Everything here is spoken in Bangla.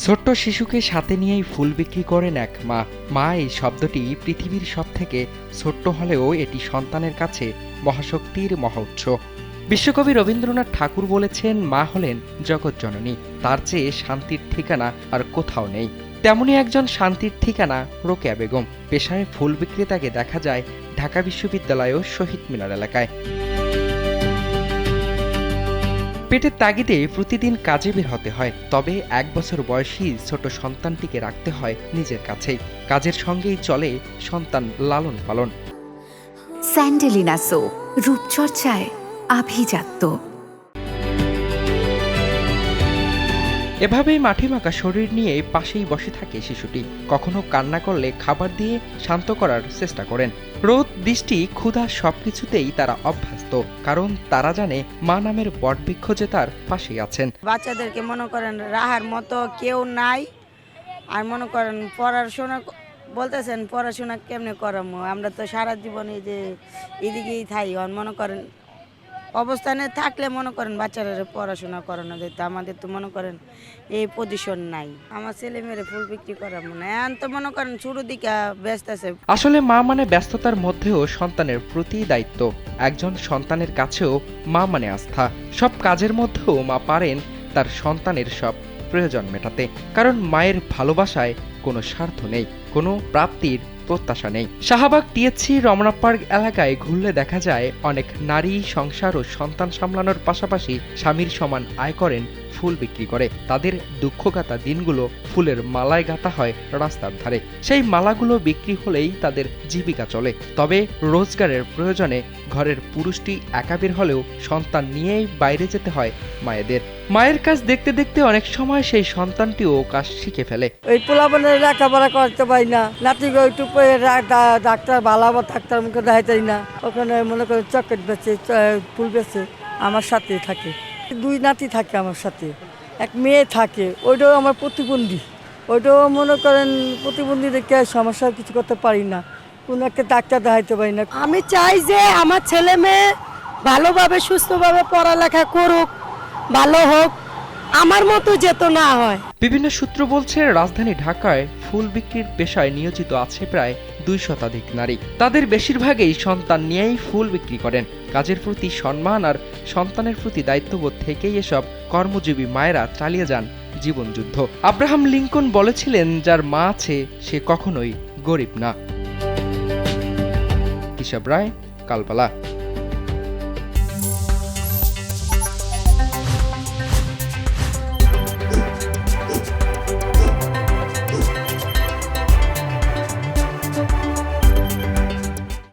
ছোট্ট শিশুকে সাথে নিয়েই ফুল বিক্রি করেন এক মা। মা এই শব্দটি পৃথিবীর সবথেকে ছোট্ট হলেও এটি সন্তানের কাছে মহাশক্তির মহোৎস। বিশ্বকবি রবীন্দ্রনাথ ঠাকুর বলেছেন, মা হলেন জগৎজননী, তার চেয়ে শান্তির ঠিকানা আর কোথাও নেই। তেমনি একজন শান্তির ঠিকানা রোকেয়া বেগম। পেশায় ফুল বিক্রেতাকে দেখা যায় ঢাকা বিশ্ববিদ্যালয় ও শহীদ মিনার এলাকায়। পেটের তাগিদে প্রতিদিন কাজে বের হতে হয়, তবে 1 বছর বয়সী ছোট সন্তানটিকে রাখতে হয় নিজের কাছেই। কাজের সঙ্গেই চলে সন্তান লালন পালন। স্যান্ডেলিনা সো, রূপচর্চায় আভিজাত্য। এভাবেই মাটিমাখা শরীর নিয়ে পাশেই বসে থাকে শিশুটি। কখনো কান্না করলে খাবার দিয়ে শান্ত করার চেষ্টা করেন। রোদ, বৃষ্টি, ক্ষুধা সবকিছুতেই তারা অভ্যস্ত, কারণ তারা জানে মা নামের বটবৃক্ষ যে তার পাশেই আছেন। বাচ্চাদেরকে মনে করেন রাহার মতো কেউ নাই। আর মনে করেন পড়াশোনা বলতেছেন, পড়াশোনা কেমনে করামো, আমরা তো সারা জীবনে যে এদিকেই থাই। মনে করেন অবস্থানে থাকলে মনে করেন বাচ্চারা পড়াশোনা করানো যেত। আমাদের তো মনে করেন এই পজিশন নাই। আমার ছেলে মেয়েরে ফুল বিক্রি করাবো না, এখন তো মনে করেন শুরু দিকে ব্যস্ত আছে। আসলে মা মানে ব্যস্ততার মধ্যেও সন্তানের প্রতি দায়িত্ব। একজন সন্তানের কাছেও মা মানে আস্থা। সব কাজের মধ্যেও মা পারেন তার সন্তানের সব প্রয়োজন মেটাতে, কারণ মায়ের ভালোবাসায় কোনো স্বার্থ নেই, কোনো প্রাপ্তির প্রত্যাশা নেই। শাহবাগ, টিএসসি, রমনা পার্ক এলাকায় ঘুরলে দেখা যায় অনেক নারী সংসার ও সন্তান সামলানোর পাশাপাশি স্বামীর সমান আয় করেন ফুল বিক্রি করে। তাদের দুঃখগাথা দিনগুলো ফুলের মালায় গাঁথা হয় রাস্তার ধারে। সেই মালাগুলো বিক্রি হলেই তাদের জীবিকা চলে। তবে রোজগারের প্রয়োজনে ঘরের পুরুষটি একা বের হলেও সন্তান নিয়েই বাইরে যেতে হয় মায়েদের। মায়ের কাজ দেখতে দেখতে অনেক সময় সেই সন্তানটিও কাজ শিখে ফেলে। ওই পোলাপনের লেখাপড়া করতে পারি না, নাতিকে ওইটুকু ডাক্তার ভালো ডাক্তার মুখে দেখাইতাই না। ওখানে মনে করেন চকলেট বেচে, ফুল বেচে আমার সাথে থাকে। 2 নাতি থাকে আমার সাথে, এক মেয়ে থাকে, ওইটাও আমার প্রতিবন্ধী। ওইটাও মনে করেন প্রতিবন্ধী দেখে সমস্যা কিছু করতে পারি না, কোনো একটা ডাক্তার দেখাইতে পারি না। আমি চাই যে আমার ছেলে মেয়ে ভালোভাবে সুস্থভাবে পড়ালেখা করুক, ভালো হোক, আমার মতো যেত না হয়। বিভিন্ন সূত্র বলছে, রাজধানী ঢাকায় ফুল বিক্রির পেশায় নিয়োজিত আছে প্রায় 2 শতাধিক নারী। তাদের বেশিরভাগই সন্তান নিয়েই ফুল বিক্রি করেন। কাজের প্রতি সম্মান আর সন্তানের প্রতি দায়িত্ববোধ থেকেই এসব কর্মজীবী মায়েরা চালিয়ে যান জীবনযুদ্ধ। আব্রাহাম লিঙ্কন বলেছিলেন, যার মা আছে সে কখনোই গরিব না। কিশোর রায়, কালবালা।